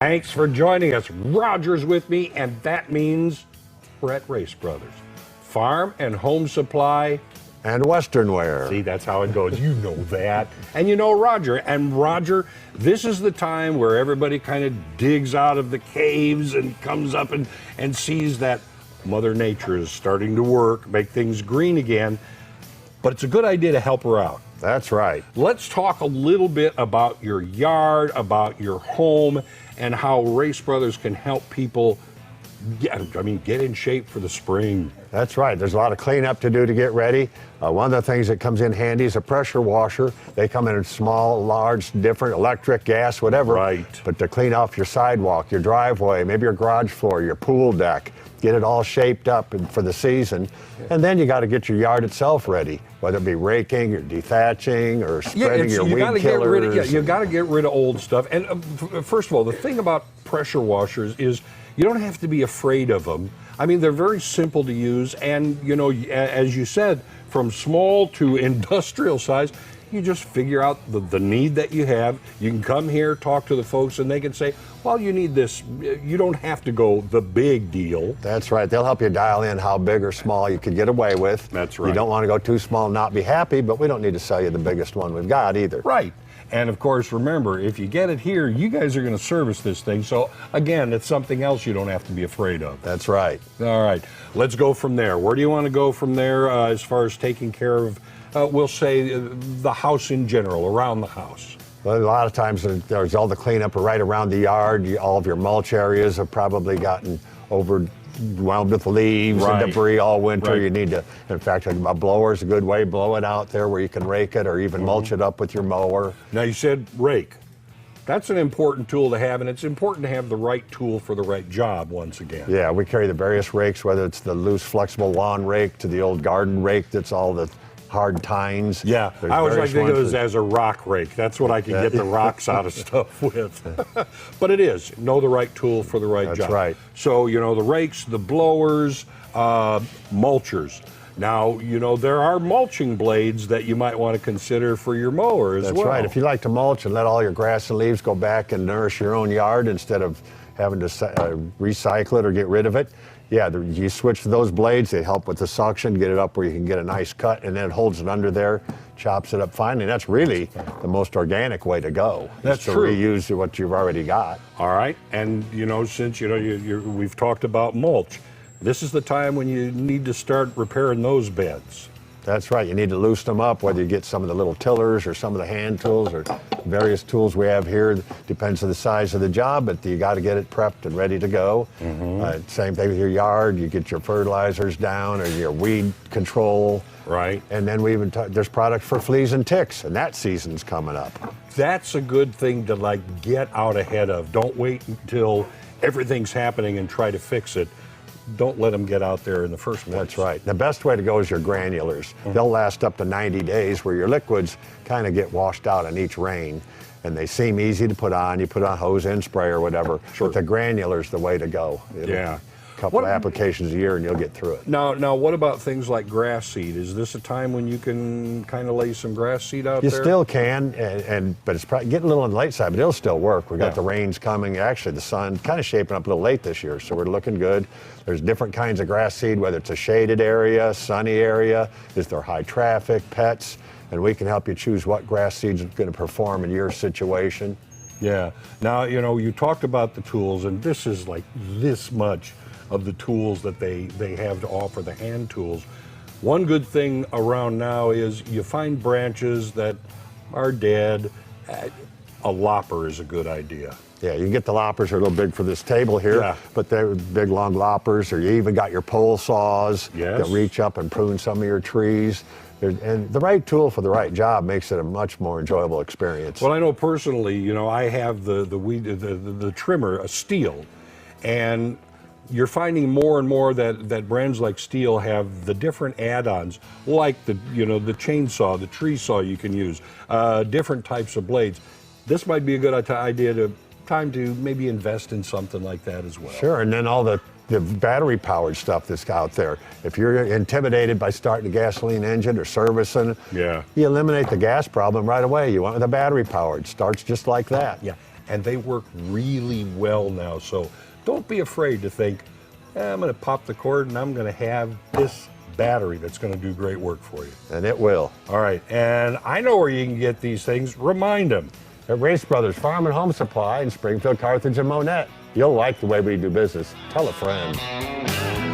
Thanks for joining us. Roger's with me, and that means we're at Race Brothers. Farm and home supply. And Western wear. See, that's how it goes. You know that. And you know Roger. And Roger, this is the time where everybody kind of digs out of the caves and comes up and sees that Mother Nature is starting to work, make things green again. But it's a good idea to help her out. That's right. Let's talk a little bit about your yard, about your home, and how Race Brothers can help people get in shape for the spring. That's right. There's a lot of cleanup to do to get ready. One of the things that comes in handy is a pressure washer. They come in small, large, different, electric, gas, whatever. Right. But to clean off your sidewalk, your driveway, maybe your garage floor, your pool deck, get it all shaped up for the season. And then you got to get your yard itself ready, whether it be raking or dethatching or spreading your weed killers. You got to get rid of old stuff. And first of all, the thing about pressure washers is you don't have to be afraid of them. I mean, they're very simple to use, and you know, as you said, from small to industrial size, you just figure out the need that you have. You can come here, talk to the folks, and they can say, well, you need this. You don't have to go the big deal. That's right. They'll help you dial in how big or small you can get away with. That's right. You don't want to go too small and not be happy, but we don't need to sell you the biggest one we've got either. Right. And of course, remember, if you get it here, you guys are going to service this thing. So again, it's something else you don't have to be afraid of. That's right. All right. Let's go from there. Where do you want to go from there as far as taking care of, we'll say, the house in general, around the house? Well, a lot of times there's all the cleanup right around the yard. All of your mulch areas have probably gotten overwhelmed with leaves and debris all winter. Right. You need to, in fact, a blower is a good way. Blow it out there where you can rake it or even mulch it up with your mower. Now, you said rake. That's an important tool to have, and it's important to have the right tool for the right job once again. Yeah, we carry the various rakes, whether it's the loose, flexible lawn rake to the old garden rake that's all the hard tines. Yeah, There's I always like to think of it various as a rock rake. That's what I can get the rocks out of stuff with. But it is. Know the right tool for the right job. That's right. So, you know, the rakes, the blowers, mulchers. Now, you know, there are mulching blades that you might want to consider for your mower as well. That's right. If you like to mulch and let all your grass and leaves go back and nourish your own yard instead of having to recycle it or get rid of it, yeah, you switch to those blades. They help with the suction, get it up where you can get a nice cut, and then it holds it under there, chops it up fine. And that's really the most organic way to go. That's to true. Reuse what you've already got. All right, and you know, since you know we've talked about mulch, this is the time when you need to start repairing those beds. That's right. You need to loosen them up, whether you get some of the little tillers or some of the hand tools or various tools we have here. Depends on the size of the job, but you got to get it prepped and ready to go. Same thing with your yard. You get your fertilizers down or your weed control. Right. And then we even there's products for fleas and ticks, and that season's coming up. That's a good thing to get out ahead of. Don't wait until everything's happening and try to fix it. Don't let them get out there in the first place. That's right. The best way to go is your granulars. They'll last up to 90 days, where your liquids kind of get washed out in each rain, and they seem easy to put on. You put on hose and spray or whatever. Sure. But the granular's the way to go. Yeah. A couple of applications a year and you'll get through it. Now, what about things like grass seed? Is this a time when you can kind of lay some grass seed out there? You still can, but it's probably getting a little on the late side, but it'll still work. We've got the rains coming. Actually, the sun kind of shaping up a little late this year, so we're looking good. There's different kinds of grass seed, whether it's a shaded area, sunny area, is there high traffic, pets, and we can help you choose what grass seed's going to perform in your situation. Yeah. Now, you know, you talked about the tools, and this is like this much of the tools that they have to offer, the hand tools. One good thing around now is you find branches that are dead. A lopper is a good idea. Yeah, you can get the loppers are a little big for this table here, but they're big, long loppers, or you even got your pole saws that reach up and prune some of your trees. And the right tool for the right job makes it a much more enjoyable experience. Well, I know personally, you know, I have the trimmer, a steel, and you're finding more and more that brands like Steel have the different add-ons, like the chainsaw, the tree saw you can use, different types of blades. This might be a good time to maybe invest in something like that as well. Sure, and then all the battery-powered stuff that's out there. If you're intimidated by starting a gasoline engine or servicing, you eliminate the gas problem right away. You want the battery-powered. Starts just like that. Yeah. and they work really well now. So don't be afraid to think, I'm going to pop the cord and I'm going to have this battery that's going to do great work for you. And it will. All right, and I know where you can get these things. Remind them. At Race Brothers Farm and Home Supply in Springfield, Carthage, and Monette. You'll like the way we do business. Tell a friend.